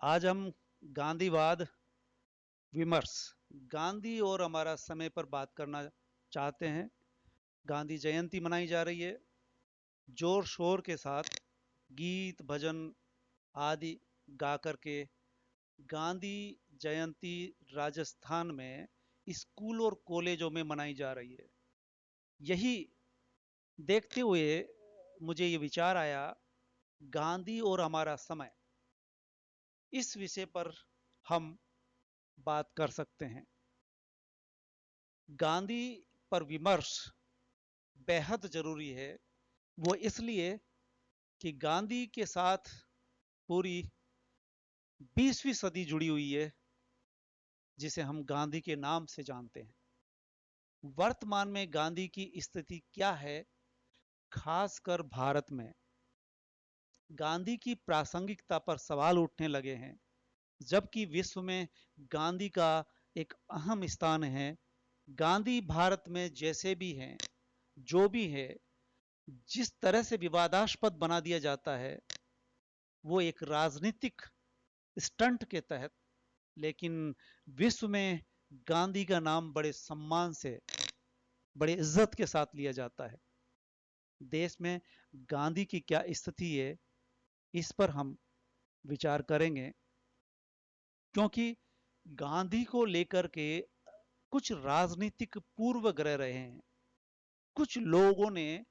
आज हम गांधीवाद विमर्श गांधी और हमारा समय पर बात करना चाहते हैं। गांधी जयंती मनाई जा रही है जोर शोर के साथ, गीत भजन आदि गा करके। गांधी जयंती राजस्थान में स्कूल और कॉलेजों में मनाई जा रही है। यही देखते हुए मुझे ये विचार आया, गांधी और हमारा समय, इस विषय पर हम बात कर सकते हैं। गांधी पर विमर्श बेहद जरूरी है। वो इसलिए कि गांधी के साथ पूरी 20वीं सदी जुड़ी हुई है, जिसे हम गांधी के नाम से जानते हैं। वर्तमान में गांधी की स्थिति क्या है, खासकर भारत में गांधी की प्रासंगिकता पर सवाल उठने लगे हैं। जबकि विश्व में गांधी का एक अहम स्थान है। गांधी भारत में जैसे भी हैं, जो भी है, जिस तरह से विवादास्पद बना दिया जाता है, वो एक राजनीतिक स्टंट के तहत। लेकिन विश्व में गांधी का नाम बड़े सम्मान से, बड़े इज्जत के साथ लिया जाता है। देश में गांधी की क्या स्थिति है, इस पर हम विचार करेंगे। क्योंकि गांधी को लेकर के कुछ राजनीतिक पूर्वग्रह रहे हैं। कुछ लोगों ने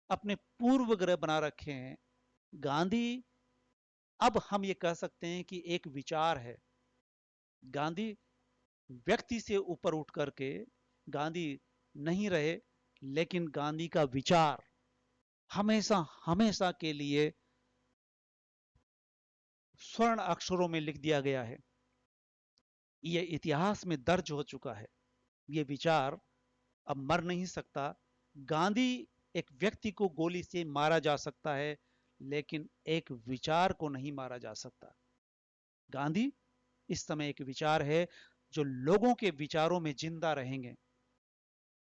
अपने पूर्वग्रह बना रखे हैं। गांधी, अब हम ये कह सकते हैं कि एक विचार है। गांधी व्यक्ति से ऊपर उठ करके गांधी नहीं रहे, लेकिन गांधी का विचार हमेशा हमेशा के लिए स्वर्ण अक्षरों में लिख दिया गया है। ये इतिहास में दर्ज हो चुका है। ये विचार अब मर नहीं सकता। गांधी, एक व्यक्ति को गोली से मारा जा सकता है, लेकिन एक विचार को नहीं मारा जा सकता। गांधी इस समय एक विचार है जो लोगों के विचारों में जिंदा रहेंगे।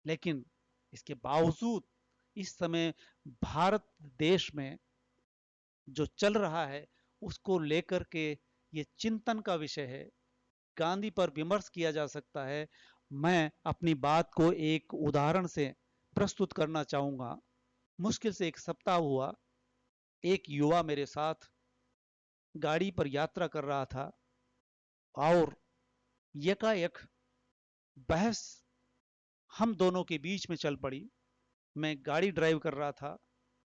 लेकिन इसके बावजूद इस समय भारत देश में जो चल रहा है, उसको लेकर के ये चिंतन का विषय है। गांधी पर विमर्श किया जा सकता है। मैं अपनी बात को एक उदाहरण से प्रस्तुत करना चाहूंगा। मुश्किल से एक सप्ताह हुआ, एक युवा मेरे साथ गाड़ी पर यात्रा कर रहा था और यकायक बहस हम दोनों के बीच में चल पड़ी। मैं गाड़ी ड्राइव कर रहा था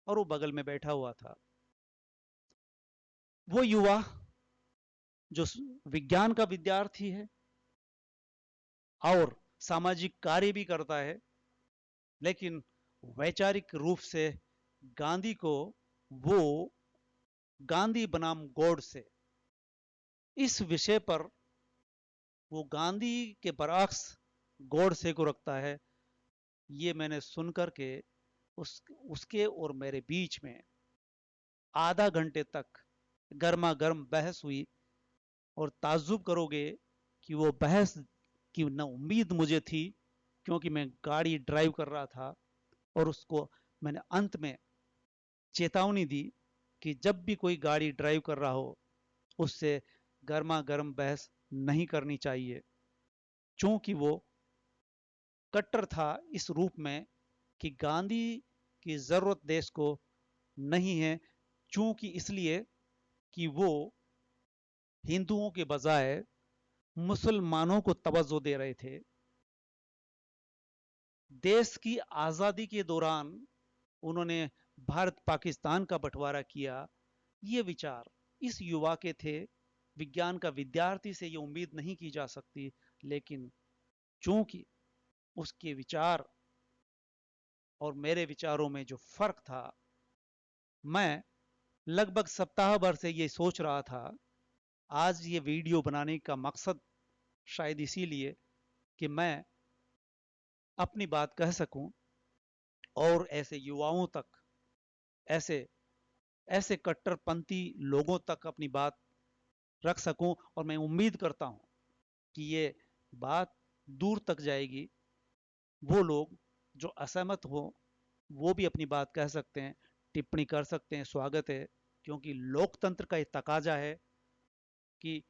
और वो बगल में बैठा हुआ था। वो युवा जो विज्ञान का विद्यार्थी है और सामाजिक कार्य भी करता है, लेकिन वैचारिक रूप से गांधी को, वो गांधी बनाम गॉड से, इस विषय पर वो गांधी के बरअक्स गॉड से को रखता है। ये मैंने सुन करके उसके और मेरे बीच में आधा घंटे तक गर्मा गर्म बहस हुई। और ताज्जुब करोगे कि वो बहस की न उम्मीद मुझे थी, क्योंकि मैं गाड़ी ड्राइव कर रहा था। और उसको मैंने अंत में चेतावनी दी कि जब भी कोई गाड़ी ड्राइव कर रहा हो, उससे गर्मा गर्म बहस नहीं करनी चाहिए। चूंकि वो कट्टर था इस रूप में कि गांधी की जरूरत देश को नहीं है, चूंकि इसलिए कि वो हिंदुओं के बजाय मुसलमानों को तवज्जो दे रहे थे। देश की आजादी के दौरान उन्होंने भारत पाकिस्तान का बंटवारा किया। ये विचार इस युवा के थे। विज्ञान का विद्यार्थी से ये उम्मीद नहीं की जा सकती। लेकिन चूंकि उसके विचार और मेरे विचारों में जो फर्क था, मैं लगभग सप्ताह भर से ये सोच रहा था। आज ये वीडियो बनाने का मकसद शायद इसीलिए कि मैं अपनी बात कह सकूं और ऐसे युवाओं तक, ऐसे ऐसे कट्टरपंथी लोगों तक अपनी बात रख सकूं। और मैं उम्मीद करता हूं कि ये बात दूर तक जाएगी। वो लोग जो असहमत हो, वो भी अपनी बात कह सकते हैं, टिप्पणी कर सकते हैं, स्वागत है। क्योंकि लोकतंत्र का ये तकाजा है कि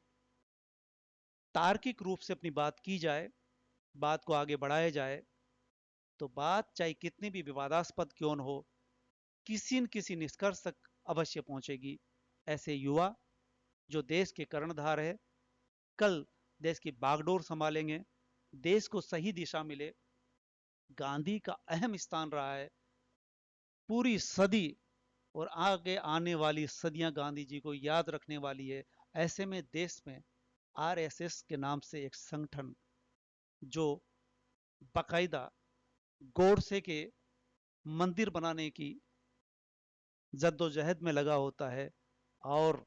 तार्किक रूप से अपनी बात की जाए, बात को आगे बढ़ाया जाए, तो बात चाहे कितनी भी विवादास्पद क्यों न हो, किसी न किसी निष्कर्ष तक अवश्य पहुंचेगी। ऐसे युवा जो देश के कर्णधार है, कल देश की बागडोर संभालेंगे, देश को सही दिशा मिले। गांधी का अहम स्थान रहा है, पूरी सदी और आगे आने वाली सदियां गांधी जी को याद रखने वाली है। ऐसे में देश में आरएसएस के नाम से एक संगठन जो बाकायदा गोडसे के मंदिर बनाने की जद्दोजहद में लगा होता है, और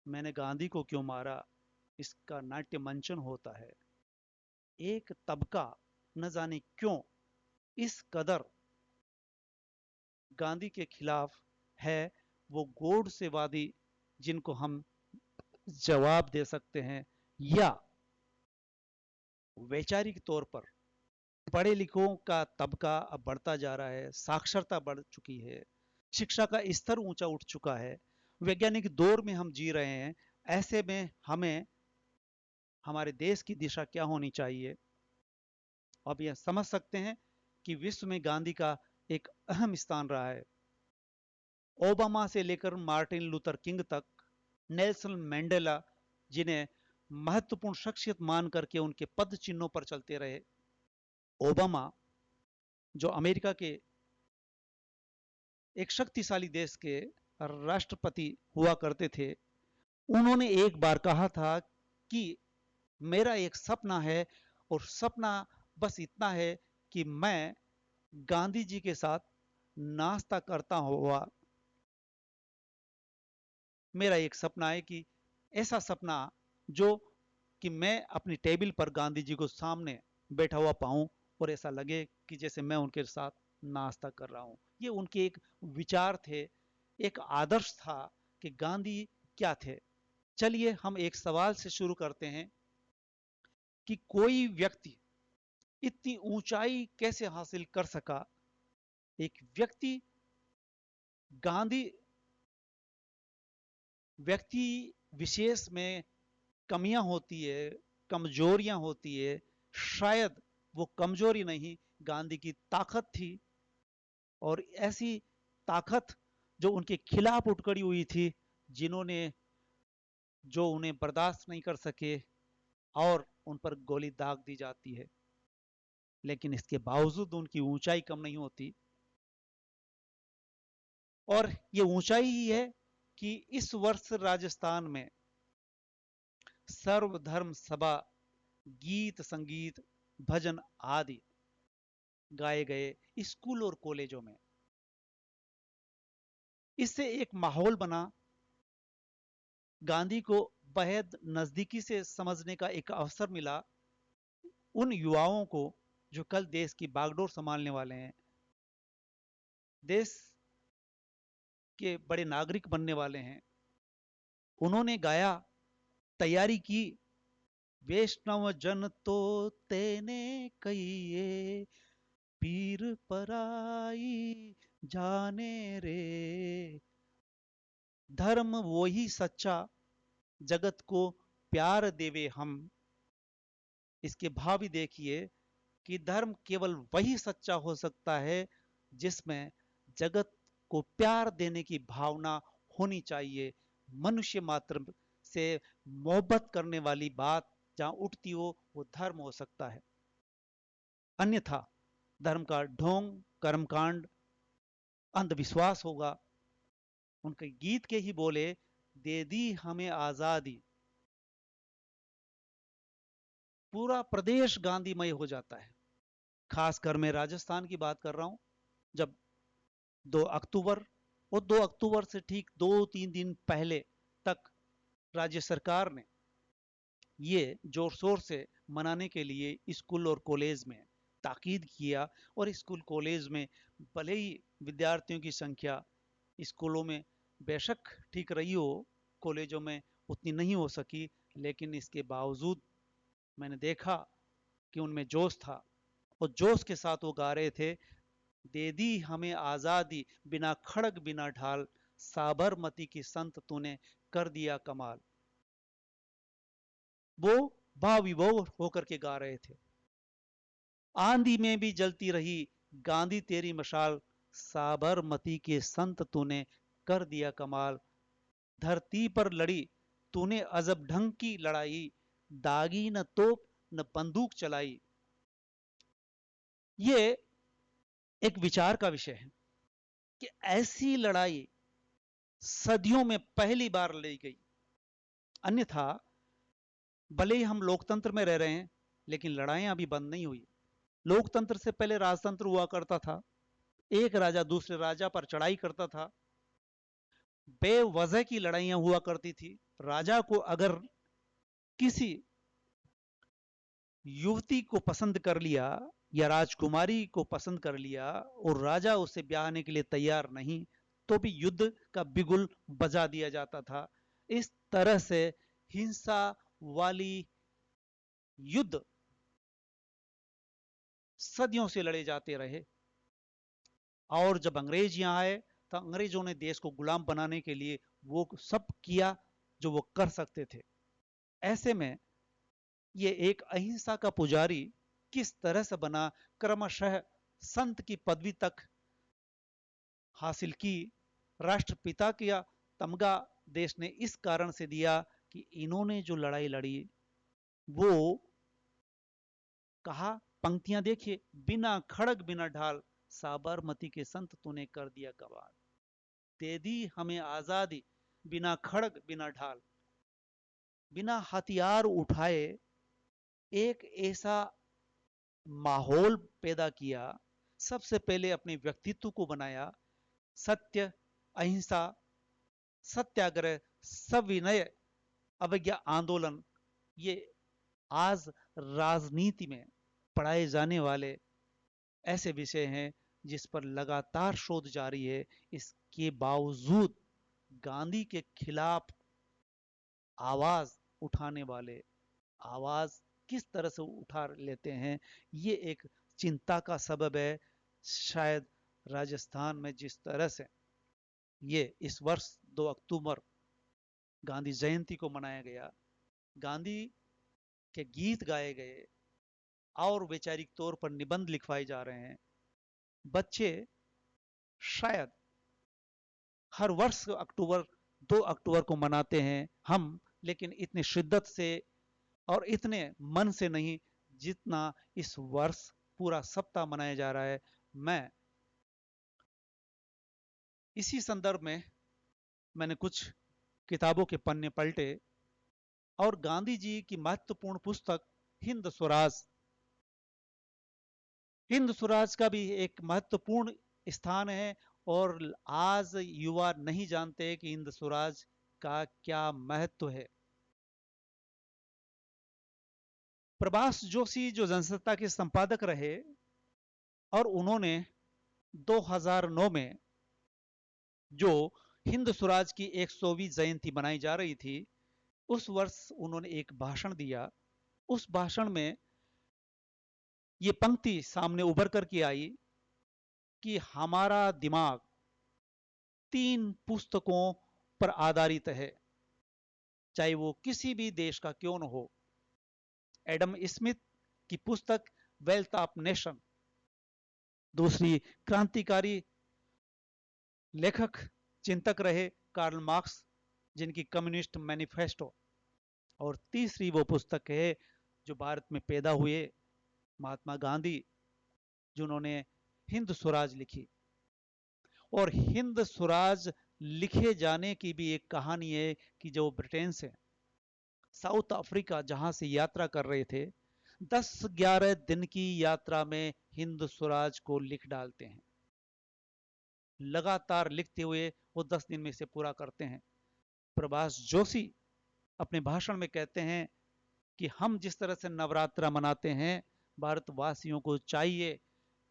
मैंने गांधी को क्यों मारा, इसका नाट्य मंचन होता है। एक तबका न जाने क्यों इस कदर गांधी के खिलाफ है, वो गोडसेवादी जिनको हम जवाब दे सकते हैं, या वैचारिक तौर पर पढ़े लिखों का तबका अब बढ़ता जा रहा है, साक्षरता बढ़ चुकी है, शिक्षा का स्तर ऊंचा उठ चुका है, वैज्ञानिक दौर में हम जी रहे हैं। ऐसे में हमें हमारे देश की दिशा क्या होनी चाहिए, अब यह समझ सकते हैं कि विश्व में गांधी का एक अहम स्थान रहा है। ओबामा से लेकर मार्टिन लूथर किंग तक, नेल्सन मंडेला जिन्हें महत्वपूर्ण शख्सियत मान करके उनके पद चिन्हों पर चलते रहे, ओबामा जो अमेरिका के एक शक्तिशाली देश के राष्ट्रपति हुआ करते थे, उन्होंने एक बार कहा था कि मेरा एक सपना है, और सपना बस इतना है कि मैं गांधी जी के साथ नाश्ता करता हुआ, मेरा एक सपना है कि ऐसा सपना जो कि मैं अपनी टेबल पर गांधी जी को सामने बैठा हुआ पाऊं, और ऐसा लगे कि जैसे मैं उनके साथ नाश्ता कर रहा हूं। ये उनके एक विचार थे, एक आदर्श था कि गांधी क्या थे। चलिए हम एक सवाल से शुरू करते हैं कि कोई व्यक्ति इतनी ऊंचाई कैसे हासिल कर सका। एक व्यक्ति गांधी व्यक्ति विशेष में कमियां होती है, कमजोरियां होती है, शायद वो कमजोरी नहीं, गांधी की ताकत थी, और ऐसी ताकत जो उनके खिलाफ उठ खड़ी हुई थी, जिन्होंने जो उन्हें बर्दाश्त नहीं कर सके और उन पर गोली दाग दी जाती है, लेकिन इसके बावजूद उनकी ऊंचाई कम नहीं होती। और ये ऊंचाई ही है कि इस वर्ष राजस्थान में सर्वधर्म सभा, गीत संगीत भजन आदि गाए गए स्कूल और कॉलेजों में। इससे एक माहौल बना, गांधी को बेहद नजदीकी से समझने का एक अवसर मिला उन युवाओं को जो कल देश की बागडोर संभालने वाले हैं, देश के बड़े नागरिक बनने वाले हैं। उन्होंने गाया, तैयारी की, वैष्णव जन तो तेने कहिए, पीर पराई जाने रे, धर्म वो ही सच्चा, जगत को प्यार देवे हम। इसके भाव भी देखिए कि धर्म केवल वही सच्चा हो सकता है जिसमें जगत को प्यार देने की भावना होनी चाहिए। मनुष्य मात्र से मोहब्बत करने वाली बात जहां उठती हो, वो धर्म हो सकता है, अन्यथा धर्म का ढोंग, कर्मकांड, अंधविश्वास होगा। उनके गीत के ही बोले, दे दी हमें आजादी, पूरा प्रदेश गांधीमय हो जाता है। खासकर मैं राजस्थान की बात कर रहा हूं, जब 2 अक्टूबर, और 2 अक्टूबर से ठीक 2-3 दिन पहले तक राज्य सरकार ने ये जोर शोर से मनाने के लिए स्कूल और कॉलेज में ताकीद किया। और स्कूल कॉलेज में भले ही विद्यार्थियों की संख्या स्कूलों में बेशक ठीक रही हो, कॉलेजों में उतनी नहीं हो सकी, लेकिन इसके बावजूद मैंने देखा कि उनमें जोश था, और जोश के साथ वो गा रहे थे, दे दी हमें आजादी, बिना खड़ग बिना ढाल, साबरमती की संत तूने कर दिया कमाल। वो भाव विभोर होकर के गा रहे थे। आंधी में भी जलती रही गांधी तेरी मशाल, साबरमती के संत तूने कर दिया कमाल। धरती पर लड़ी तूने अजब ढंग की लड़ाई, दागी न तोप न बंदूक चलाई। ये एक विचार का विषय है कि ऐसी लड़ाई सदियों में पहली बार लड़ी गई। अन्यथा भले ही हम लोकतंत्र में रह रहे हैं, लेकिन लड़ाइयां अभी बंद नहीं हुई। लोकतंत्र से पहले राजतंत्र हुआ करता था। एक राजा दूसरे राजा पर चढ़ाई करता था, बेवजह की लड़ाइयां हुआ करती थी। राजा को अगर किसी युवती को पसंद कर लिया या राजकुमारी को पसंद कर लिया और राजा उसे ब्याहने के लिए तैयार नहीं, तो भी युद्ध का बिगुल बजा दिया जाता था। इस तरह से हिंसा वाली युद्ध सदियों से लड़े जाते रहे। और जब अंग्रेज यहां आए तो अंग्रेजों ने देश को गुलाम बनाने के लिए वो सब किया जो वो कर सकते थे। ऐसे में ये एक अहिंसा का पुजारी किस तरह से बना, क्रमशः संत की पदवी तक हासिल की। राष्ट्रपिता का तमगा देश ने इस कारण से दिया कि इन्होंने जो लड़ाई लड़ी, वो कहा, पंक्तियां देखिए, बिना खड़ग बिना ढाल, साबरमती के संत तूने कर दिया कबाल। दे दी हमें आजादी बिना खड़ग बिना ढाल, बिना हथियार उठाए एक ऐसा माहौल पैदा किया। सबसे पहले अपने व्यक्तित्व को बनाया। सत्य, अहिंसा, सत्याग्रह, सविनय, अवज्ञा आंदोलन, ये आज राजनीति में पढ़ाए जाने वाले ऐसे विषय हैं जिस पर लगातार शोध जारी है। इसके बावजूद गांधी के खिलाफ आवाज उठाने वाले आवाज किस तरह से उठा लेते हैं, ये एक चिंता का सबब है। शायद राजस्थान में जिस तरह से ये इस वर्ष 2 अक्टूबर गांधी जयंती को मनाया गया, गांधी के गीत गाए गए और वैचारिक तौर पर निबंध लिखवाए जा रहे हैं। बच्चे शायद हर वर्ष 2 अक्टूबर को मनाते हैं हम, लेकिन इतनी शिद्दत से और इतने मन से नहीं जितना इस वर्ष पूरा सप्ताह मनाया जा रहा है। मैं इसी संदर्भ में मैंने कुछ किताबों के पन्ने पलटे और गांधी जी की महत्वपूर्ण पुस्तक हिंद स्वराज, हिंद स्वराज का भी एक महत्वपूर्ण स्थान है। और आज युवा नहीं जानते कि हिंद स्वराज का क्या महत्व है। प्रभाष जोशी जो जनसत्ता के संपादक रहे और उन्होंने 2009 में जो हिंद स्वराज की 100वीं जयंती मनाई जा रही थी, उस वर्ष उन्होंने एक भाषण दिया। उस भाषण में ये पंक्ति सामने उभर कर के आई कि हमारा दिमाग 3 पुस्तकों पर आधारित है, चाहे वो किसी भी देश का क्यों न हो। एडम स्मिथ की पुस्तक वेल्थ ऑफ नेशन, दूसरी क्रांतिकारी लेखक चिंतक रहे कार्ल मार्क्स जिनकी कम्युनिस्ट मैनिफेस्टो, और तीसरी वो पुस्तक है जो भारत में पैदा हुए महात्मा गांधी जिन्होंने हिंद स्वराज लिखी। और हिंद स्वराज लिखे जाने की भी एक कहानी है कि जो ब्रिटेन से साउथ अफ्रीका जहां से यात्रा कर रहे थे, 10-11 दिन की यात्रा में हिंद स्वराज को लिख डालते हैं। लगातार लिखते हुए वो 10 दिन में से पूरा करते हैं। प्रभाष जोशी अपने भाषण में कहते हैं कि हम जिस तरह से नवरात्रा मनाते हैं, भारतवासियों को चाहिए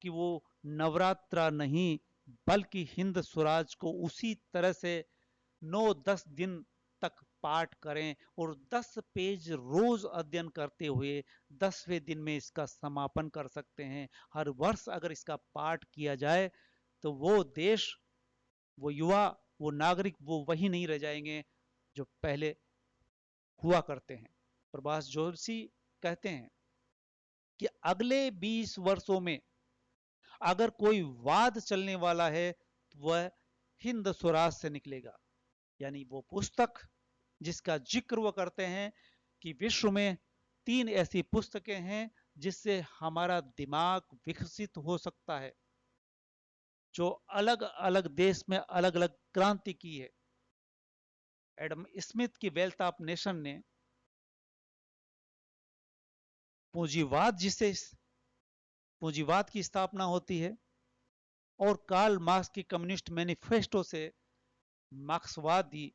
कि वो नवरात्रा नहीं बल्कि हिंद स्वराज को उसी तरह से 9-10 दिन तक पाठ करें और 10 पेज रोज अध्ययन करते हुए 10वें दिन में इसका समापन कर सकते हैं। हर वर्ष अगर इसका पाठ किया जाए तो वो देश, वो युवा, वो नागरिक वो वही नहीं रह जाएंगे जो पहले हुआ करते हैं। प्रभाष जोशी कहते हैं कि अगले 20 वर्षों में अगर कोई वाद चलने वाला है तो वह हिंद स्वराज से निकलेगा। यानी वो पुस्तक जिसका जिक्र वो करते हैं कि विश्व में 3 ऐसी पुस्तकें हैं जिससे हमारा दिमाग विकसित हो सकता है, जो अलग अलग देश में अलग अलग क्रांति की है। एडम स्मिथ की वेल्थ ऑफ नेशन ने पूंजीवाद जिससे पूंजीवाद की स्थापना होती है, और कार्ल मार्क्स की कम्युनिस्ट मैनिफेस्टो से मार्क्सवादी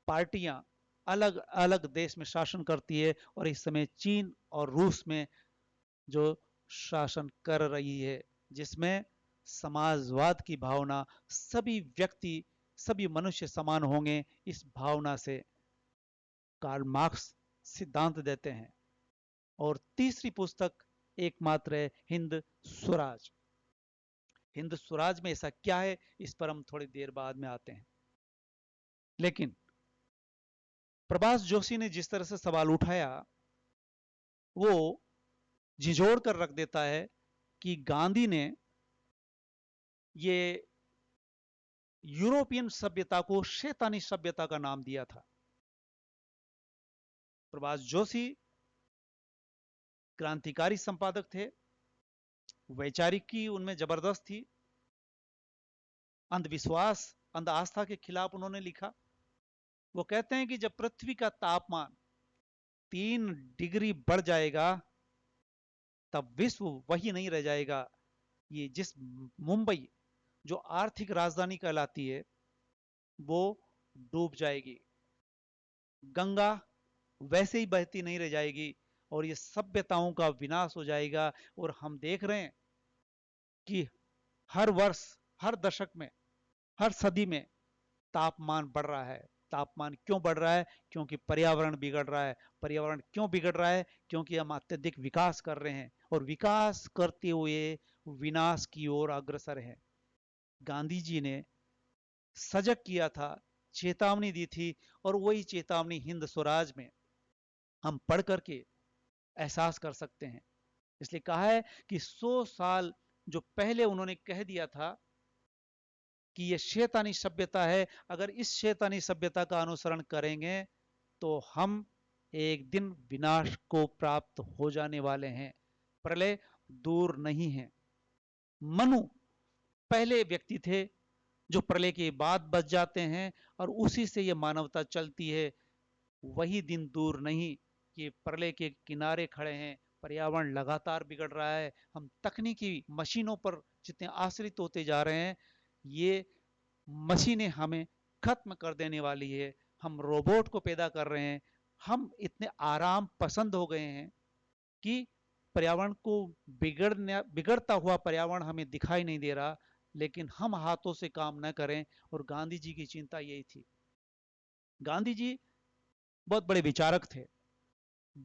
पार्टियां अलग अलग देश में शासन करती है, और इस समय चीन और रूस में जो शासन कर रही है, जिसमें समाजवाद की भावना, सभी व्यक्ति सभी मनुष्य समान होंगे, इस भावना से कार्ल मार्क्स सिद्धांत देते हैं। और तीसरी पुस्तक एकमात्र है हिंद स्वराज। हिंद स्वराज में ऐसा क्या है, इस पर हम थोड़ी देर बाद में आते हैं। लेकिन प्रभाष जोशी ने जिस तरह से सवाल उठाया वो झिझोड़ कर रख देता है कि गांधी ने ये यूरोपियन सभ्यता को शैतानी सभ्यता का नाम दिया था। प्रभाष जोशी क्रांतिकारी संपादक थे, वैचारिक की उनमें जबरदस्त थी, अंधविश्वास अंध आस्था के खिलाफ उन्होंने लिखा। वो कहते हैं कि जब पृथ्वी का तापमान 3 डिग्री बढ़ जाएगा तब विश्व वही नहीं रह जाएगा। ये जिस मुंबई जो आर्थिक राजधानी कहलाती है वो डूब जाएगी, गंगा वैसे ही बहती नहीं रह जाएगी, और ये सभ्यताओं का विनाश हो जाएगा। और हम देख रहे हैं कि हर वर्ष, हर दशक में, हर सदी में तापमान बढ़ रहा है। तापमान क्यों बढ़ रहा है? क्योंकि पर्यावरण बिगड़ रहा है। पर्यावरण क्यों बिगड़ रहा है? क्योंकि हम अत्यधिक विकास कर रहे हैं, और विकास करते हुए विनाश की ओर अग्रसर हैं। गांधी जी ने सजग किया था, चेतावनी दी थी, और वही चेतावनी हिंद स्वराज में हम पढ़ करके एहसास कर सकते हैं। इसलिए कहा है कि 100 साल जो पहले उन्होंने कह दिया था कि यह शैतानी सभ्यता है, अगर इस शैतानी सभ्यता का अनुसरण करेंगे तो हम एक दिन विनाश को प्राप्त हो जाने वाले हैं। प्रलय दूर नहीं है। मनु पहले व्यक्ति थे जो प्रलय के बाद बच जाते हैं, और उसी से यह मानवता चलती है। वही दिन दूर नहीं कि प्रलय के किनारे खड़े हैं। पर्यावरण लगातार बिगड़ रहा है, हम तकनीकी मशीनों पर जितने आश्रित होते जा रहे हैं, ये मशीनें हमें खत्म कर देने वाली है। हम रोबोट को पैदा कर रहे हैं, हम इतने आराम पसंद हो गए हैं कि पर्यावरण को बिगड़ता हुआ पर्यावरण हमें दिखाई नहीं दे रहा, लेकिन हम हाथों से काम न करें। और गांधी जी की चिंता यही थी। गांधी जी बहुत बड़े विचारक थे,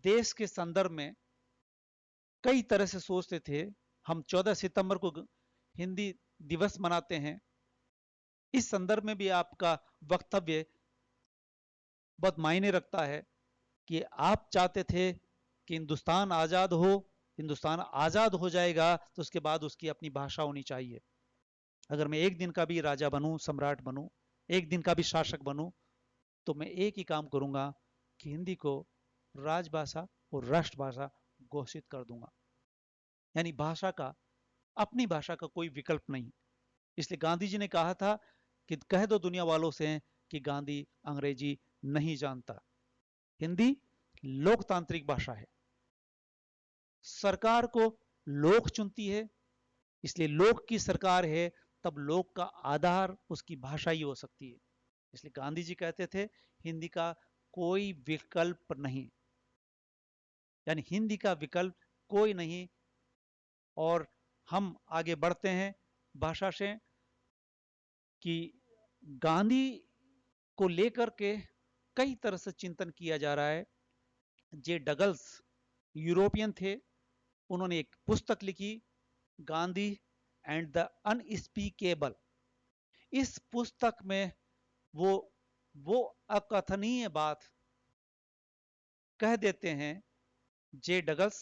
देश के संदर्भ में कई तरह से सोचते थे। हम 14 सितंबर को हिंदी दिवस मनाते हैं, इस संदर्भ में भी आपका वक्तव्य बहुत मायने रखता है कि आप चाहते थे कि हिंदुस्तान आज़ाद हो। हिंदुस्तान आज़ाद हो जाएगा तो उसके बाद उसकी अपनी भाषा होनी चाहिए। अगर मैं एक दिन का भी राजा बनूं, सम्राट बनूं, एक दिन का भी शासक बनूं, तो मैं एक ही काम करूंगा कि हिंदी को राजभाषा और राष्ट्रभाषा घोषित कर दूंगा। यानी भाषा का, अपनी भाषा का कोई विकल्प नहीं। इसलिए गांधी जी ने कहा था कि कह दो दुनिया वालों से कि गांधी अंग्रेजी नहीं जानता। हिंदी लोकतांत्रिक भाषा है, सरकार को लोग चुनती है, इसलिए लोक की सरकार है, तब लोक का आधार उसकी भाषा ही हो सकती है। इसलिए गांधी जी कहते थे हिंदी का कोई विकल्प नहीं, यानी हिंदी का विकल्प कोई नहीं। और हम आगे बढ़ते हैं भाषा से कि गांधी को लेकर के कई तरह से चिंतन किया जा रहा है। जे डगल्स यूरोपियन थे, उन्होंने एक पुस्तक लिखी, गांधी एंड द अनस्पीकेबल। इस पुस्तक में वो वो अकथनीय बात कह देते हैं J Douglass,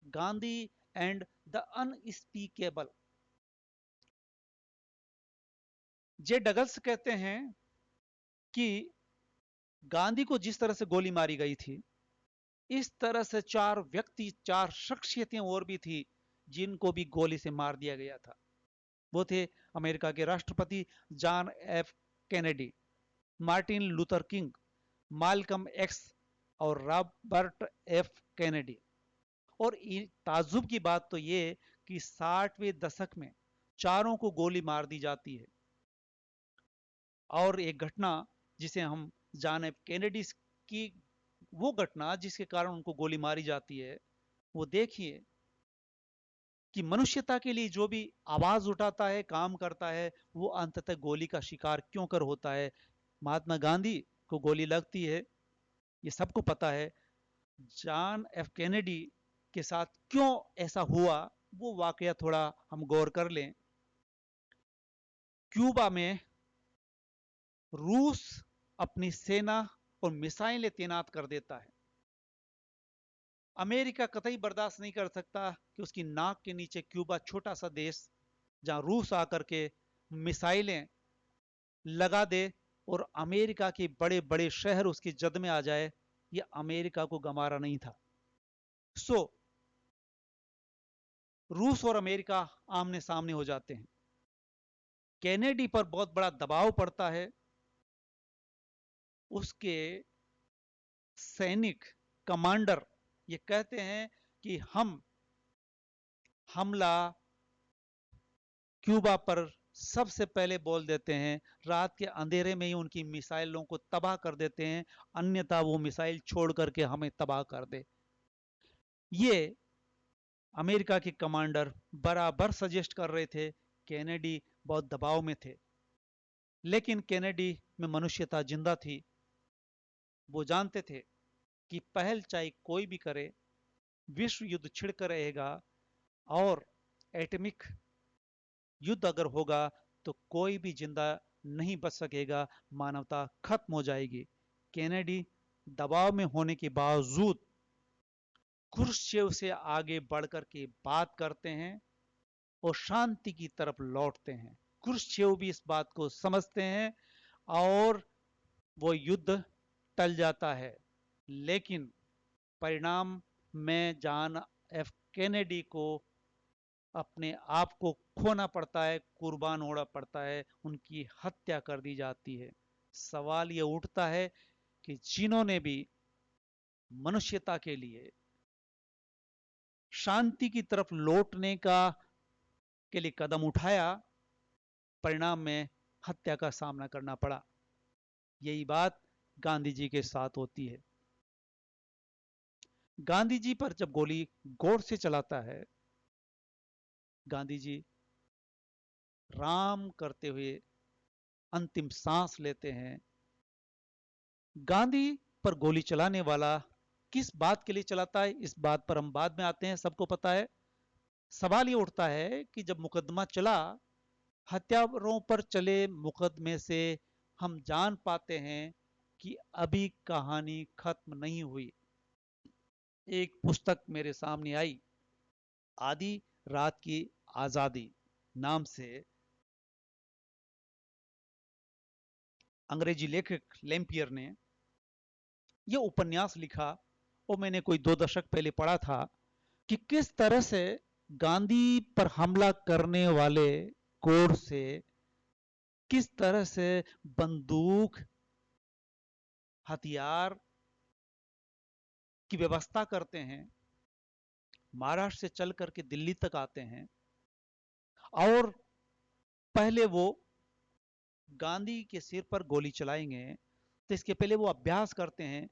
Gandhi and the unspeakable. J Douglass कहते हैं कि गांधी को जिस तरह से गोली मारी गई थी, इस तरह से चार व्यक्ति, चार शख्सियतें और भी थी जिनको भी गोली से मार दिया गया था। वो थे अमेरिका के राष्ट्रपति John F Kennedy, Martin Luther king, Malcolm x और रॉबर्ट एफ कैनेडी। और ताजुब की बात तो ये कि 60वें दशक में चारों को गोली मार दी जाती है। और एक घटना जिसे हम जॉन एफ कैनेडी की, वो घटना जिसके कारण उनको गोली मारी जाती है, वो देखिए कि मनुष्यता के लिए जो भी आवाज उठाता है, काम करता है, वो अंततः गोली का शिकार क्यों कर होता है। महात्मा गांधी को गोली लगती है, ये सबको पता है। जॉन एफ कैनेडी के साथ क्यों ऐसा हुआ, वो वाकया थोड़ा हम गौर कर लें। क्यूबा में रूस अपनी सेना और मिसाइलें तैनात कर देता है। अमेरिका कतई बर्दाश्त नहीं कर सकता कि उसकी नाक के नीचे क्यूबा, छोटा सा देश, जहां रूस आकर के मिसाइलें लगा दे और अमेरिका के बड़े बड़े शहर उसकी जद में आ जाए, यह अमेरिका को गंवारा नहीं था। सो रूस और अमेरिका आमने सामने हो जाते हैं। कैनेडी पर बहुत बड़ा दबाव पड़ता है। उसके सैनिक कमांडर ये कहते हैं कि हम हमला क्यूबा पर सबसे पहले बोल देते हैं, रात के अंधेरे में ही उनकी मिसाइलों को तबाह कर देते हैं, अन्यथा वो मिसाइल छोड़ करके हमें तबाह कर दे। ये अमेरिका के कमांडर बराबर सजेस्ट कर रहे थे। कैनेडी बहुत दबाव में थे, लेकिन कैनेडी में मनुष्यता जिंदा थी। वो जानते थे कि पहल चाहे कोई भी करे, विश्व युद्ध छिड़कर रहेगा, और एटमिक युद्ध अगर होगा तो कोई भी जिंदा नहीं बच सकेगा, मानवता खत्म हो जाएगी। कैनेडी दबाव में होने के बावजूद क्रुश्चेव से आगे बढ़कर के बात करते हैं और शांति की तरफ लौटते हैं। क्रुश्चेव भी इस बात को समझते हैं और वो युद्ध टल जाता है। लेकिन परिणाम में जॉन एफ कैनेडी को अपने आप को खोना पड़ता है, कुर्बान होना पड़ता है, उनकी हत्या कर दी जाती है। सवाल यह उठता है कि जिन्होंने भी मनुष्यता के लिए शांति की तरफ लौटने का के लिए कदम उठाया, परिणाम में हत्या का सामना करना पड़ा। यही बात गांधी जी के साथ होती है। गांधी जी पर जब गोली गौर से चलाता है, गांधी जी राम करते हुए अंतिम सांस लेते हैं। गांधी पर गोली चलाने वाला किस बात के लिए चलाता है, इस बात पर हम बाद में आते हैं, सबको पता है। सवाल ये उठता है कि जब मुकदमा चला, हत्यारों पर चले मुकदमे से हम जान पाते हैं कि अभी कहानी खत्म नहीं हुई। एक पुस्तक मेरे सामने आई, आधी रात की आजादी नाम से। अंग्रेजी लेखक लैम्पियर ने यह उपन्यास लिखा, और मैंने कोई 2 दशक पहले पढ़ा था कि किस तरह से गांधी पर हमला करने वाले कोर से किस तरह से बंदूक, हथियार की व्यवस्था करते हैं, महाराष्ट्र से चल करके दिल्ली तक आते हैं, और पहले वो गांधी के सिर पर गोली चलाएंगे तो इसके पहले वो अभ्यास करते हैं,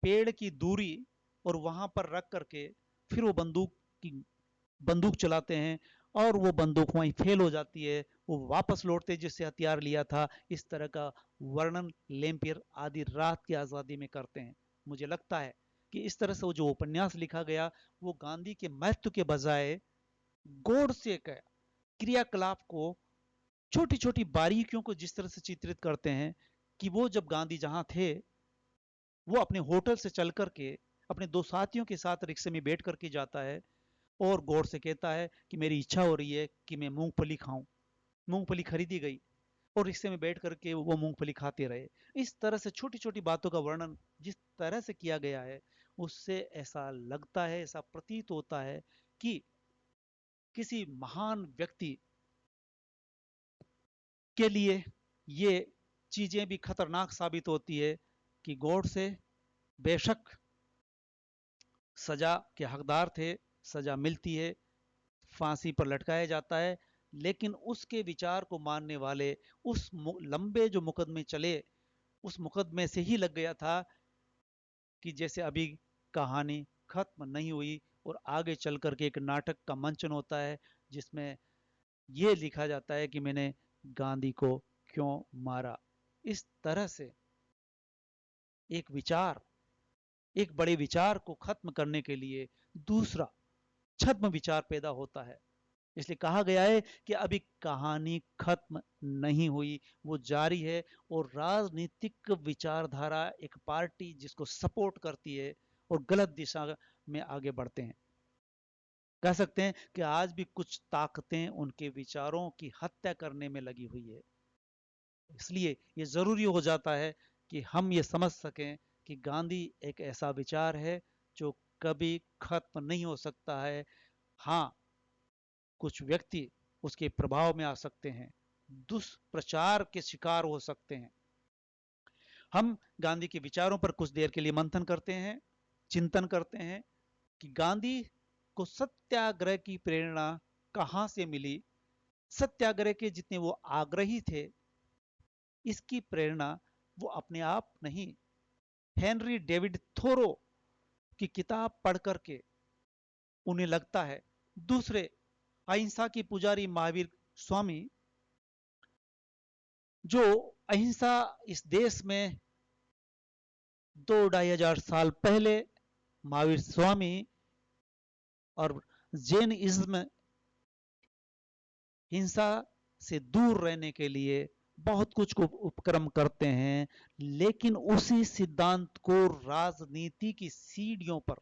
पेड़ की दूरी और वहां पर रख करके फिर वो बंदूक चलाते हैं, और वो बंदूक वहीं फेल हो जाती है, वो वापस लौटते जिससे हथियार लिया था। इस तरह का वर्णन लेम्पियर आधी रात की आजादी में करते हैं। मुझे लगता है कि इस तरह से वो जो उपन्यास लिखा गया, वो गांधी के महत्व के बजाय गौर से क्रियाकलाप को, छोटी छोटी बारीकियों को जिस तरह से चित्रित करते हैं कि वो जब गांधी जहां थे, वो अपने होटल से चल करके अपने दो साथियों के साथ रिक्शे में बैठ करके जाता है और गौर से कहता है कि मेरी इच्छा हो रही है कि मैं मूंगफली खाऊं। मूंगफली खरीदी गई और रिक्शे में बैठ करके वो मूंगफली खाते रहे। इस तरह से छोटी छोटी बातों का वर्णन जिस तरह से किया गया है, उससे ऐसा लगता है, ऐसा प्रतीत होता है कि किसी महान व्यक्ति के लिए ये चीजें भी खतरनाक साबित होती है कि गॉड से बेशक सजा के हकदार थे, सजा मिलती है, फांसी पर लटकाया जाता है, लेकिन उसके विचार को मानने वाले उस लंबे जो मुकदमे चले, उस मुकदमे से ही लग गया था कि जैसे अभी कहानी खत्म नहीं हुई और आगे चल करके एक नाटक का मंचन होता है जिसमें यह लिखा जाता है कि मैंने गांधी को क्यों मारा। इस तरह से एक विचार, एक बड़े विचार को खत्म करने के लिए दूसरा छद्म विचार पैदा होता है। इसलिए कहा गया है कि अभी कहानी खत्म नहीं हुई, वो जारी है। और राजनीतिक विचारधारा एक पार्टी जिसको सपोर्ट करती है और गलत दिशा में आगे बढ़ते हैं। कह सकते हैं कि आज भी कुछ ताकतें उनके विचारों की हत्या करने में लगी हुई है। इसलिए ये जरूरी हो जाता है कि हम ये समझ सकें कि गांधी एक ऐसा विचार है जो कभी खत्म नहीं हो सकता है। हाँ, कुछ व्यक्ति उसके प्रभाव में आ सकते हैं, दुष्प्रचार के शिकार हो सकते हैं। हम गांधी के विचारों पर कुछ देर के लिए मंथन करते हैं, चिंतन करते हैं कि गांधी को सत्याग्रह की प्रेरणा कहां से मिली। सत्याग्रह के जितने वो आग्रही थे, इसकी प्रेरणा वो अपने आप नहीं, हेनरी डेविड थोरो की किताब पढ़ करके उन्हें लगता है। दूसरे अहिंसा की पुजारी महावीर स्वामी, जो अहिंसा इस देश में 2-2,500 साल पहले महावीर स्वामी और जैन इज्म हिंसा से दूर रहने के लिए बहुत कुछ को उपक्रम करते हैं, लेकिन उसी सिद्धांत को राजनीति की सीढ़ियों पर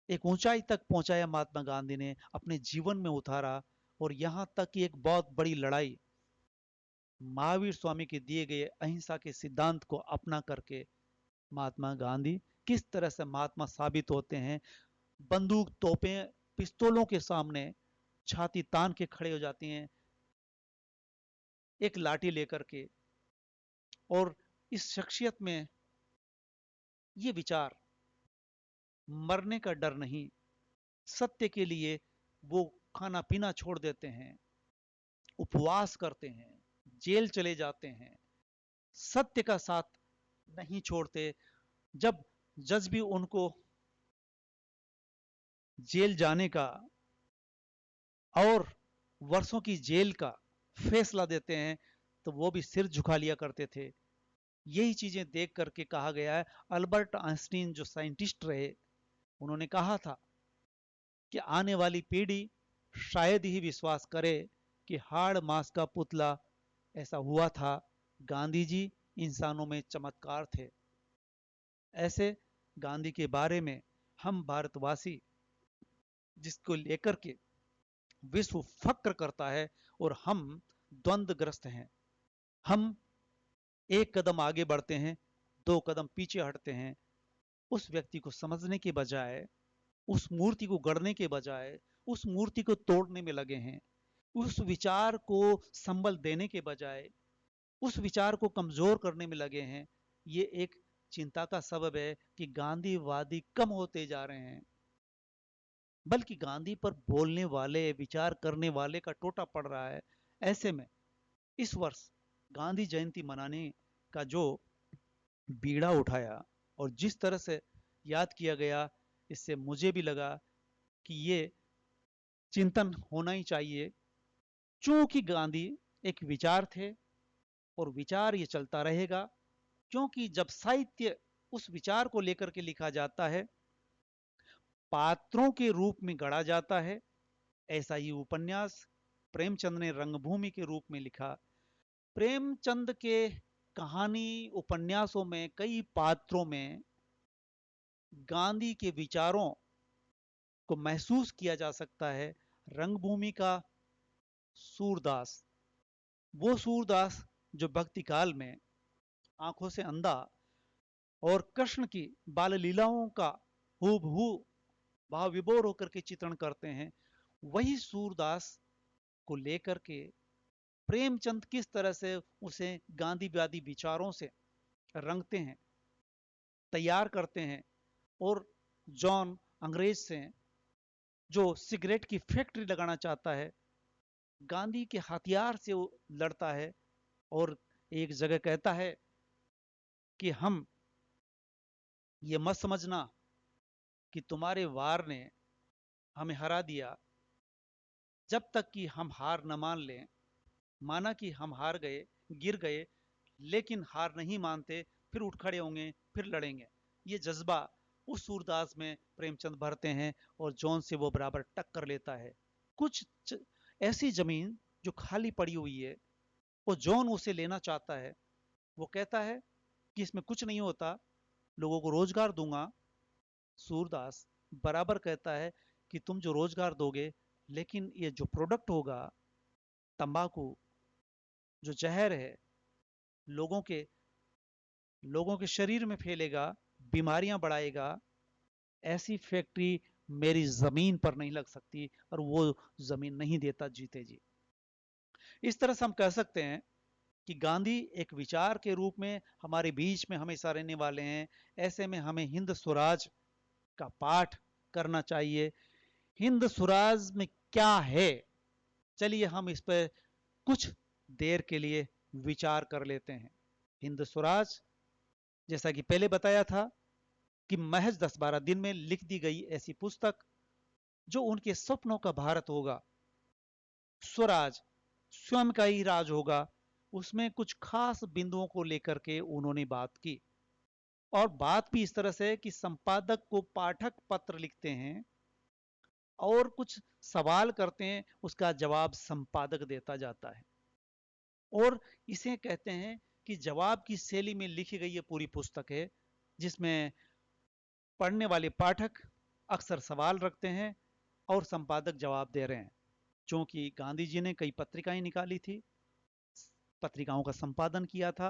एक ऊंचाई तक पहुंचाया महात्मा गांधी ने, अपने जीवन में उतारा। और यहां तक कि एक बहुत बड़ी लड़ाई महावीर स्वामी के दिए गए अहिंसा के सिद्धांत को अपना करके महात्मा गांधी किस तरह से महात्मा साबित होते हैं। बंदूक, तोपें, पिस्तौलों के सामने छाती तान के खड़े हो जाती हैं, एक लाठी लेकर के। और इस शख्सियत में ये विचार, मरने का डर नहीं, सत्य के लिए वो खाना पीना छोड़ देते हैं, उपवास करते हैं, जेल चले जाते हैं, सत्य का साथ नहीं छोड़ते। जब जज भी उनको जेल जाने का और वर्षों की जेल का फैसला देते हैं, तो वो भी सिर झुका लिया करते थे। यही चीजें देख करके कहा गया है, अल्बर्ट आइंस्टीन जो साइंटिस्ट रहे, उन्होंने कहा था कि आने वाली पीढ़ी शायद ही विश्वास करे कि हाड़ मांस का पुतला ऐसा हुआ था। गांधी जी इंसानों में चमत्कार थे। ऐसे गांधी के बारे में हम भारतवासी, जिसको लेकर के विश्व फक्र करता है, और हम द्वंद्वग्रस्त हैं। हम एक कदम आगे बढ़ते हैं, दो कदम पीछे हटते हैं। उस व्यक्ति को समझने के बजाय, उस मूर्ति को गढ़ने के बजाय उस मूर्ति को तोड़ने में लगे हैं। उस विचार को संबल देने के बजाय उस विचार को कमजोर करने में लगे हैं। ये एक चिंता का सबब है कि गांधीवादी कम होते जा रहे हैं, बल्कि गांधी पर बोलने वाले, विचार करने वाले का टोटा पड़ रहा है। ऐसे में इस वर्ष गांधी जयंती मनाने का जो बीड़ा उठाया और जिस तरह से याद किया गया, इससे मुझे भी लगा कि ये चिंतन होना ही चाहिए। चूंकि गांधी एक विचार थे और विचार ये चलता रहेगा, क्योंकि जब साहित्य उस विचार को लेकर के लिखा जाता है, पात्रों के रूप में गढ़ा जाता है। ऐसा ही उपन्यास प्रेमचंद ने रंगभूमि के रूप में लिखा। प्रेमचंद के कहानी उपन्यासों में कई पात्रों में गांधी के विचारों को महसूस किया जा सकता है। रंगभूमि का सूरदास, वो सूरदास जो भक्ति काल में आंखों से अंधा और कृष्ण की बाल लीलाओं का हूबहू भाव विभोर होकर के चित्रण करते हैं, वही सूरदास को लेकर के प्रेमचंद किस तरह से उसे गांधीवादी विचारों से रंगते हैं, तैयार करते हैं। और जॉन अंग्रेज से जो सिगरेट की फैक्ट्री लगाना चाहता है, गांधी के हथियार से वो लड़ता है और एक जगह कहता है कि हम ये मत समझना कि तुम्हारे वार ने हमें हरा दिया, जब तक कि हम हार न मान लें। माना कि हम हार गए, गिर गए, लेकिन हार नहीं मानते, फिर उठ खड़े होंगे, फिर लड़ेंगे। ये जज्बा उस सूरदास में प्रेमचंद भरते हैं और जॉन से वो बराबर टक्कर लेता है। कुछ ऐसी जमीन जो खाली पड़ी हुई है, वो जॉन उसे लेना चाहता है। वो कहता है कि इसमें कुछ नहीं होता, लोगों को रोजगार दूंगा। सूरदास बराबर कहता है कि तुम जो रोजगार दोगे, लेकिन ये जो प्रोडक्ट होगा, तंबाकू, जो जहर है, लोगों के लोगों के शरीर में फैलेगा, बीमारियां बढ़ाएगा, ऐसी फैक्ट्री मेरी जमीन पर नहीं लग सकती। और वो जमीन नहीं देता जीते जी। इस तरह से हम कह सकते हैं कि गांधी एक विचार के रूप में हमारे बीच में हमेशा रहने वाले हैं। ऐसे में हमें हिंद स्वराज का पाठ करना चाहिए। हिंद स्वराज में क्या है, चलिए हम इस पर कुछ देर के लिए विचार कर लेते हैं। हिंद स्वराज, जैसा कि पहले बताया था, कि महज 10-12 दिन में लिख दी गई ऐसी पुस्तक जो उनके सपनों का भारत होगा। स्वराज स्वयं का ही राज होगा। उसमें कुछ खास बिंदुओं को लेकर के उन्होंने बात की, और बात भी इस तरह से कि संपादक को पाठक पत्र लिखते हैं और कुछ सवाल करते हैं, उसका जवाब संपादक देता जाता है। और इसे कहते हैं कि जवाब की शैली में लिखी गई ये पूरी पुस्तक है, जिसमें पढ़ने वाले पाठक अक्सर सवाल रखते हैं और संपादक जवाब दे रहे हैं। क्योंकि गांधी जी ने कई पत्रिकाएं निकाली थी, पत्रिकाओं का संपादन किया था,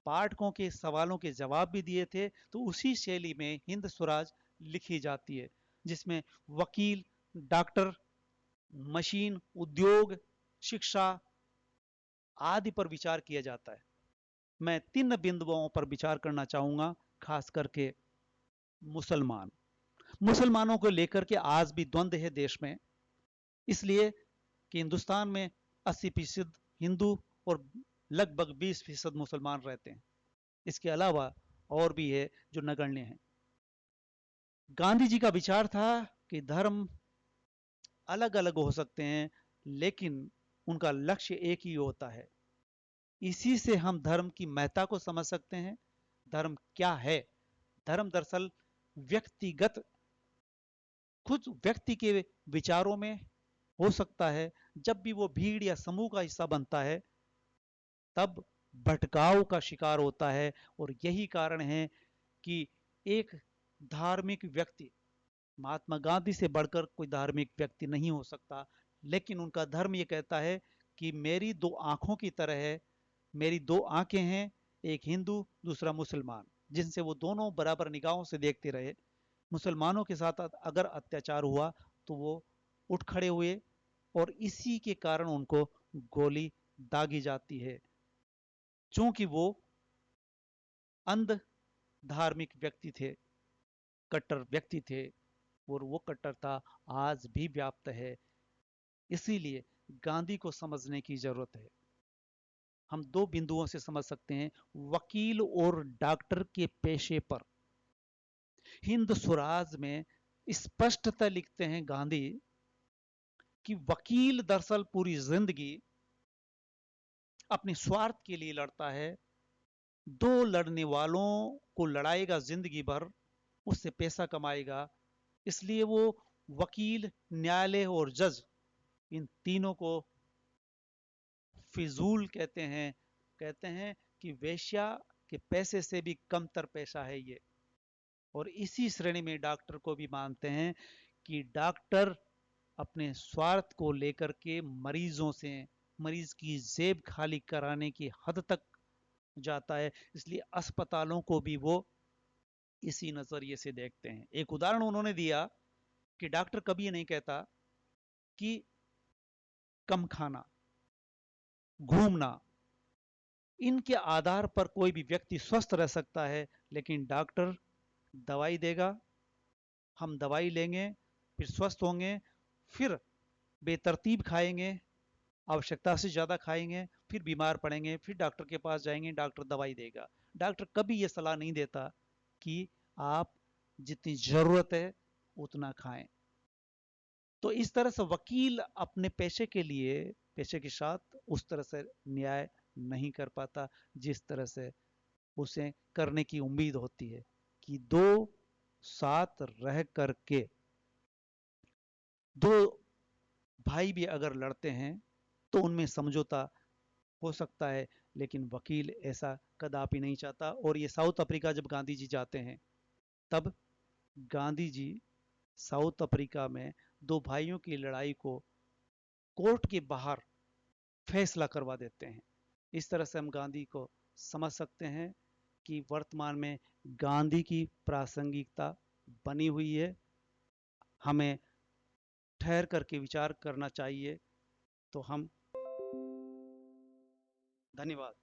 पाठकों के सवालों के जवाब भी दिए थे, तो उसी शैली में हिंद स्वराज लिखी जाती है, जिसमें वकील, डॉक्टर, मशीन, उद्योग, शिक्षा आदि पर विचार किया जाता है। मैं 3 बिंदुओं पर विचार करना चाहूंगा, खास करके मुसलमान। मुसलमानों को लेकर के आज भी द्वंद्व है देश में, इसलिए कि हिंदुस्तान में 80% हिंदू और लगभग 20% मुसलमान रहते हैं। इसके अलावा और भी है जो नगण्य हैं। गांधी जी का विचार था कि धर्म अलग अलग हो सकते हैं, लेकिन उनका लक्ष्य एक ही होता है। इसी से हम धर्म की महत्ता को समझ सकते हैं। धर्म क्या है? धर्म दरअसल व्यक्तिगत, खुद व्यक्ति के विचारों में हो सकता है। जब भी वो भीड़ या समूह का हिस्सा बनता है, तब भटकाव का शिकार होता है। और यही कारण है कि एक धार्मिक व्यक्ति, महात्मा गांधी से बढ़कर कोई धार्मिक व्यक्ति नहीं हो सकता, लेकिन उनका धर्म ये कहता है कि मेरी 2 आंखों की तरह है, मेरी 2 आंखें हैं, एक हिंदू, दूसरा मुसलमान, जिनसे वो दोनों बराबर निगाहों से देखते रहे। मुसलमानों के साथ अगर अत्याचार हुआ तो वो उठ खड़े हुए, और इसी के कारण उनको गोली दागी जाती है, चूंकि वो अंध धार्मिक व्यक्ति थे, कट्टर व्यक्ति थे। और वो कट्टरता आज भी व्याप्त है। इसीलिए गांधी को समझने की जरूरत है। हम 2 बिंदुओं से समझ सकते हैं। वकील और डॉक्टर के पेशे पर हिंद स्वराज में स्पष्टता लिखते हैं गांधी कि वकील दरअसल पूरी जिंदगी अपने स्वार्थ के लिए लड़ता है। 2 लड़ने वालों को लड़ाएगा जिंदगी भर, उससे पैसा कमाएगा। इसलिए वो वकील, न्यायालय और जज, इन तीनों को फिजूल कहते हैं। कहते हैं कि वेश्या के पैसे से भी कमतर पैसा है ये। और इसी श्रेणी में डॉक्टर को भी मानते हैं कि डॉक्टर अपने स्वार्थ को लेकर के मरीजों से, मरीज की जेब खाली कराने की हद तक जाता है, इसलिए अस्पतालों को भी वो इसी नजरिए से देखते हैं। एक उदाहरण उन्होंने दिया कि डॉक्टर कभी ये नहीं कहता कि कम खाना, घूमना, इनके आधार पर कोई भी व्यक्ति स्वस्थ रह सकता है, लेकिन डॉक्टर दवाई देगा, हम दवाई लेंगे, फिर स्वस्थ होंगे, फिर बेतरतीब खाएंगे, आवश्यकता से ज़्यादा खाएंगे, फिर बीमार पड़ेंगे, फिर डॉक्टर के पास जाएंगे, डॉक्टर दवाई देगा। डॉक्टर कभी ये सलाह नहीं देता कि आप जितनी ज़रूरत है उतना खाएं। तो इस तरह से वकील अपने पेशे के लिए, पेशे के साथ उस तरह से न्याय नहीं कर पाता जिस तरह से उसे करने की उम्मीद होती है कि दो साथ रह करके, दो भाई भी अगर लड़ते हैं तो उनमें समझौता हो सकता है, लेकिन वकील ऐसा कदापि नहीं चाहता। और ये साउथ अफ्रीका जब गांधी जी जाते हैं, तब गांधी जी साउथ अफ्रीका में दो भाइयों की लड़ाई को कोर्ट के बाहर फैसला करवा देते हैं। इस तरह से हम गांधी को समझ सकते हैं कि वर्तमान में गांधी की प्रासंगिकता बनी हुई है। हमें ठहर करके विचार करना चाहिए। तो हम धन्यवाद।